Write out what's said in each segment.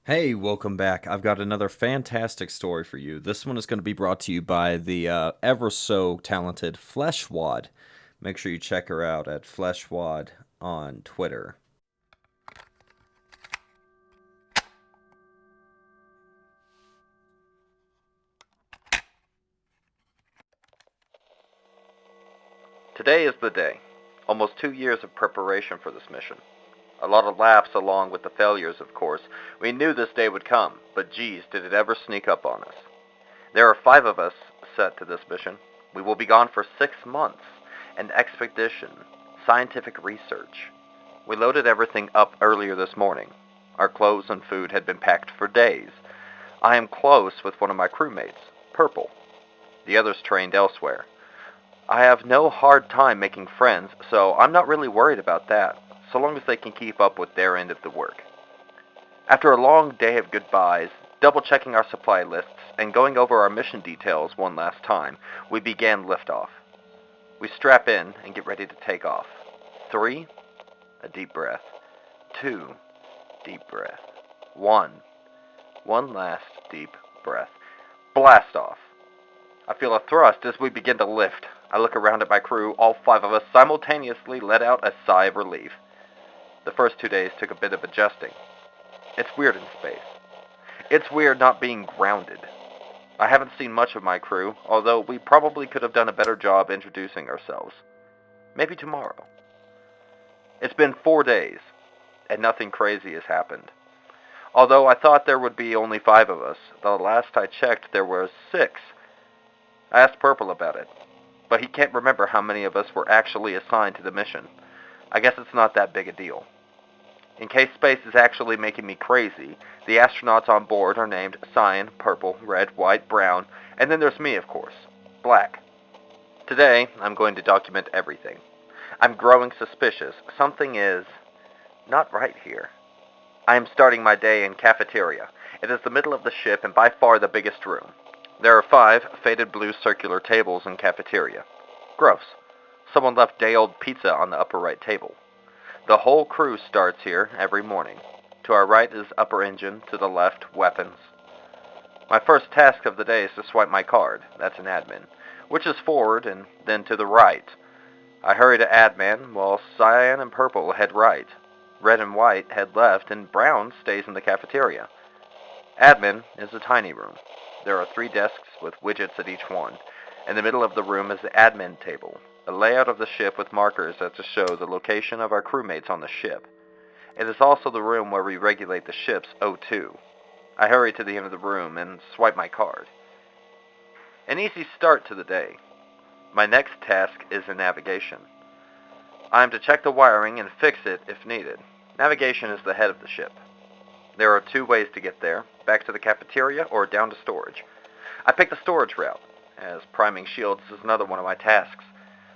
Hey, welcome back. I've got another fantastic story for you. This one is going to be brought to you by the ever so talented Fleshwad. Make sure you check her out at Fleshwad on Twitter. Today is the day. Almost 2 years of preparation for this mission. A lot of laughs along with the failures, of course. We knew this day would come, but geez, did it ever sneak up on us. There are 5 of us set to this mission. We will be gone for 6 months. An expedition, scientific research. We loaded everything up earlier this morning. Our clothes and food had been packed for days. I am close with one of my crewmates, Purple. The others trained elsewhere. I have no hard time making friends, so I'm not really worried about that, so long as they can keep up with their end of the work. After a long day of goodbyes, double-checking our supply lists, and going over our mission details one last time, we began liftoff. We strap in and get ready to take off. 3, a deep breath. 2, deep breath. 1, one last deep breath. Blast off. I feel a thrust as we begin to lift. I look around at my crew. All 5 of us simultaneously let out a sigh of relief. The first 2 days took a bit of adjusting. It's weird in space. It's weird not being grounded. I haven't seen much of my crew, although we probably could have done a better job introducing ourselves. Maybe tomorrow. It's been 4 days, and nothing crazy has happened. Although I thought there would be only 5 of us, the last I checked there were 6. I asked Purple about it, but he can't remember how many of us were actually assigned to the mission. I guess it's not that big a deal. In case space is actually making me crazy, the astronauts on board are named Cyan, Purple, Red, White, Brown, and then there's me, of course, Black. Today, I'm going to document everything. I'm growing suspicious. Something is not right here. I am starting my day in cafeteria. It is the middle of the ship and by far the biggest room. There are 5 faded blue circular tables in cafeteria. Gross. Someone left day-old pizza on the upper right table. The whole crew starts here every morning. To our right is upper engine, to the left, weapons. My first task of the day is to swipe my card, that's an admin, which is forward and then to the right. I hurry to admin while cyan and purple head right. Red and white head left and brown stays in the cafeteria. Admin is a tiny room. There are 3 desks with widgets at each one. In the middle of the room is the admin table, a layout of the ship with markers that to show the location of our crewmates on the ship. It is also the room where we regulate the ship's O2. I hurry to the end of the room and swipe my card. An easy start to the day. My next task is in navigation. I am to check the wiring and fix it if needed. Navigation is the head of the ship. There are 2 ways to get there, back to the cafeteria or down to storage. I pick the storage route, as priming shields is another one of my tasks.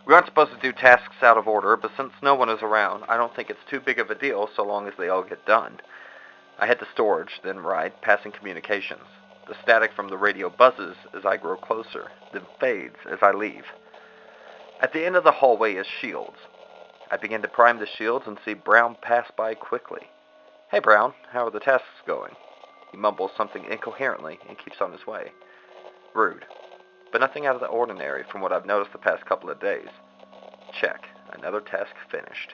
We aren't supposed to do tasks out of order, but since no one is around, I don't think it's too big of a deal so long as they all get done. I head to storage, then right, passing communications. The static from the radio buzzes as I grow closer, then fades as I leave. At the end of the hallway is shields. I begin to prime the shields and see Brown pass by quickly. "Hey Brown, how are the tasks going?" He mumbles something incoherently and keeps on his way. Rude, but nothing out of the ordinary from what I've noticed the past couple of days. Check, another task finished.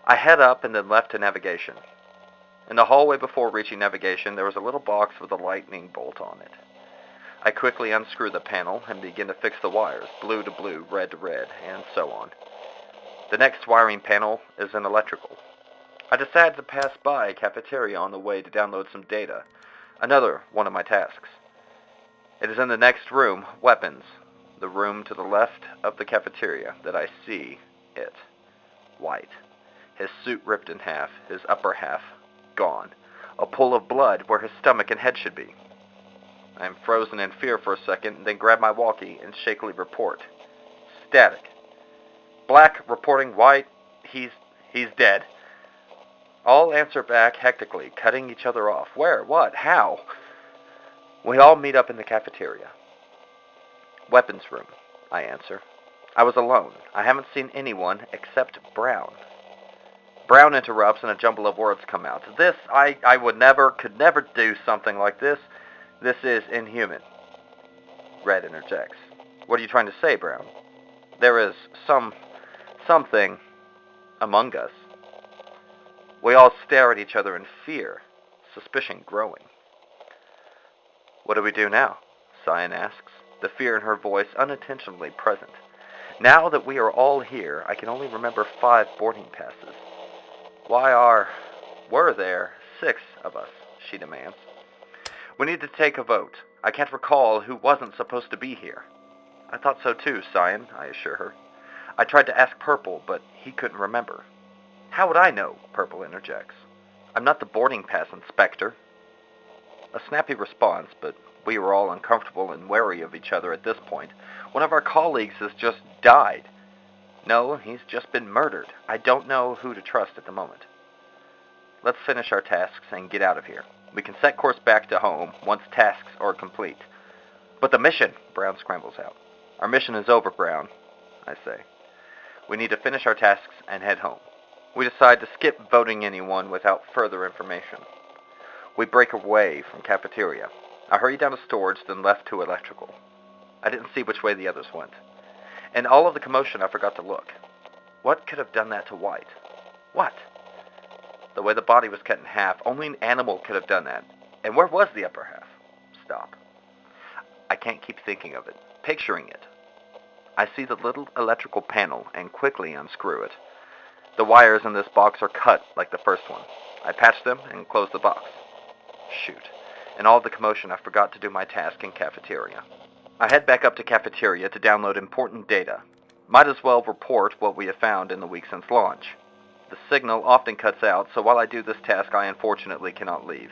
I head up and then left to navigation. In the hallway before reaching navigation, there was a little box with a lightning bolt on it. I quickly unscrew the panel and begin to fix the wires, blue to blue, red to red, and so on. The next wiring panel is in electrical. I decided to pass by a cafeteria on the way to download some data, another one of my tasks. It is in the next room, weapons, the room to the left of the cafeteria, that I see it. White. His suit ripped in half, his upper half gone. A pool of blood where his stomach and head should be. I am frozen in fear for a second, then grab my walkie and shakily report. Static. Black reporting White. He's dead. All answer back hectically, cutting each other off. Where? What? How? We all meet up in the cafeteria. Weapons room, I answer. I was alone. I haven't seen anyone except Brown. Brown interrupts and a jumble of words come out. I could never do something like this. This is inhuman. Red interjects. What are you trying to say, Brown? There is something among us. We all stare at each other in fear, suspicion growing. What do we do now? Cyan asks, the fear in her voice unintentionally present. Now that we are all here, I can only remember 5 boarding passes. Were there 6 of us? She demands. We need to take a vote. I can't recall who wasn't supposed to be here. I thought so too, Cyan, I assure her. I tried to ask Purple, but he couldn't remember. How would I know? Purple interjects. I'm not the boarding pass inspector. A snappy response, but we were all uncomfortable and wary of each other at this point. One of our colleagues has just died. No, he's just been murdered. I don't know who to trust at the moment. Let's finish our tasks and get out of here. We can set course back to home once tasks are complete. But the mission, Brown scrambles out. Our mission is over, Brown, I say. We need to finish our tasks and head home. We decide to skip voting anyone without further information. We break away from cafeteria. I hurry down to storage, then left to electrical. I didn't see which way the others went. In all of the commotion, I forgot to look. What could have done that to White? What? The way the body was cut in half, only an animal could have done that. And where was the upper half? Stop. I can't keep thinking of it, picturing it. I see the little electrical panel and quickly unscrew it. The wires in this box are cut like the first one. I patch them and close the box. Shoot. In all the commotion, I forgot to do my task in cafeteria. I head back up to cafeteria to download important data. Might as well report what we have found in the week since launch. The signal often cuts out, so while I do this task, I unfortunately cannot leave.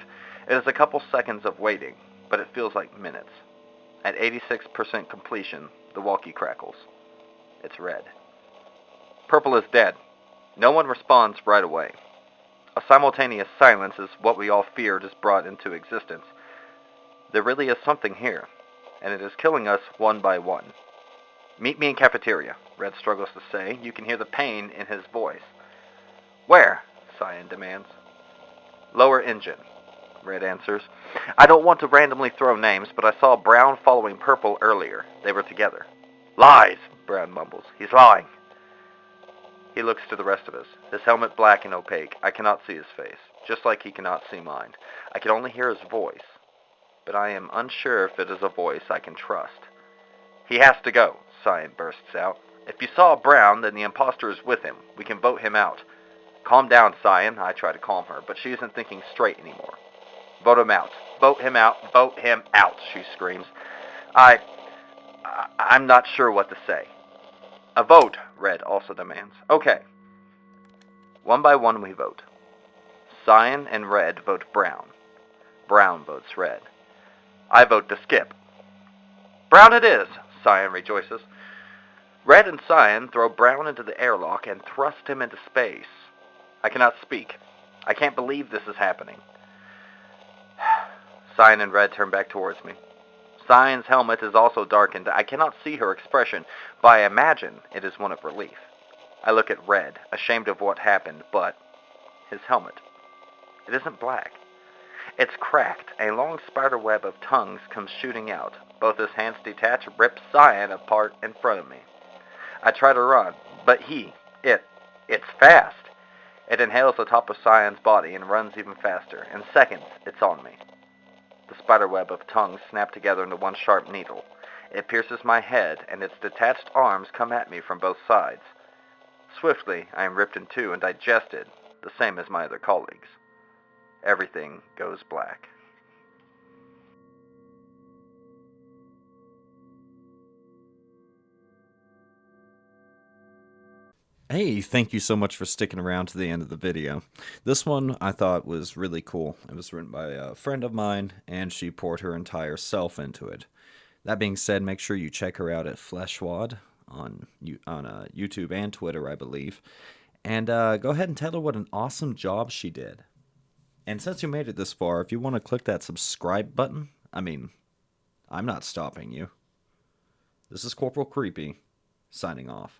It is a couple seconds of waiting, but it feels like minutes. At 86% completion, the walkie crackles. It's Red. Purple is dead. No one responds right away. A simultaneous silence is what we all feared is brought into existence. There really is something here, and it is killing us one by one. Meet me in cafeteria, Red struggles to say. You can hear the pain in his voice. Where? Cyan demands. Lower engine, Red answers. I don't want to randomly throw names, but I saw Brown following Purple earlier. They were together. Lies, Brown mumbles. He's lying. He looks to the rest of us, his helmet black and opaque. I cannot see his face, just like he cannot see mine. I can only hear his voice, but I am unsure if it is a voice I can trust. He has to go, Cyan bursts out. If you saw Brown, then the imposter is with him. We can vote him out. Calm down, Cyan. I try to calm her, but she isn't thinking straight anymore. Vote him out. Vote him out. Vote him out, she screams. I'm not sure what to say. A vote, Red also demands. Okay. One by one we vote. Cyan and Red vote Brown. Brown votes Red. I vote to skip. Brown it is, Cyan rejoices. Red and Cyan throw Brown into the airlock and thrust him into space. I cannot speak. I can't believe this is happening. Cyan and Red turn back towards me. Cyan's helmet is also darkened. I cannot see her expression, but I imagine it is one of relief. I look at Red, ashamed of what happened, but his helmet, it isn't black. It's cracked. A long spider web of tongues comes shooting out. Both his hands detach, rip Cyan apart in front of me. I try to run, but it's fast. It inhales the top of Cyan's body and runs even faster. In seconds, it's on me. The spiderweb of tongues snap together into one sharp needle. It pierces my head, and its detached arms come at me from both sides. Swiftly, I am ripped in two and digested, the same as my other colleagues. Everything goes black. Hey, thank you so much for sticking around to the end of the video. This one I thought was really cool. It was written by a friend of mine, and she poured her entire self into it. That being said, make sure you check her out at Fleshwad on YouTube and Twitter, I believe. And go ahead and tell her what an awesome job she did. And since you made it this far, if you want to click that subscribe button, I'm not stopping you. This is Corporal Creepy, signing off.